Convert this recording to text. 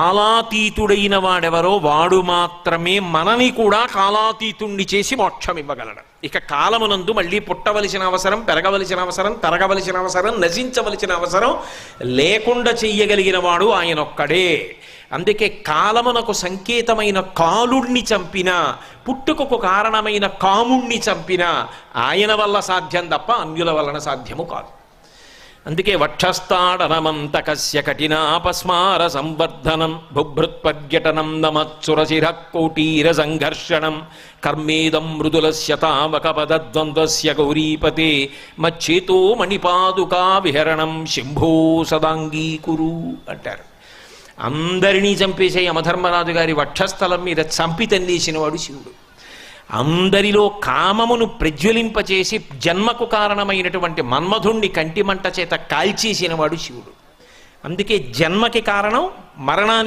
కాలాతీతుడైన వాడెవరో వాడు మాత్రమే మనని కూడా కాలాతీతుణ్ణి చేసి మోక్షం ఇవ్వగలడు. ఇక కాలమునందు మళ్ళీ పుట్టవలసిన అవసరం, పెరగవలసిన అవసరం, తరగవలసిన అవసరం, నశించవలసిన అవసరం లేకుండా చెయ్యగలిగిన వాడు ఆయనొక్కడే. అందుకే కాలమునకు సంకేతమైన కాలుణ్ణి చంపిన, పుట్టుకకు కారణమైన కాముణ్ణి చంపిన ఆయన వల్ల సాధ్యం తప్ప అన్యుల వలన సాధ్యము కాదు. అందుకే వక్షస్థాడనమంత కస్య కఠినాపస్మార సంవర్ధనం బుభృత్పర్యటనం నమత్సురశిర కోటీర సంఘర్షణం కర్మేదం మృదులస్య తావక పదద్వంద్వస్య గౌరీపతే మచ్చేతో మణిపాదుకా విహరణం శంభో సదాంగీకురు అంటారు. అందరినీ చంపేసే యమధర్మరాజు గారి వక్షస్థలం మీద చంపి తన్నేసినవాడు శివుడు. అందరిలో కామమును ప్రజ్వలింపచేసి జన్మకు కారణమైనటువంటి మన్మధుణ్ణి కంటిమంట చేత కాల్చేసినవాడు శివుడు. అందుకే జన్మకి కారణం, మరణానికి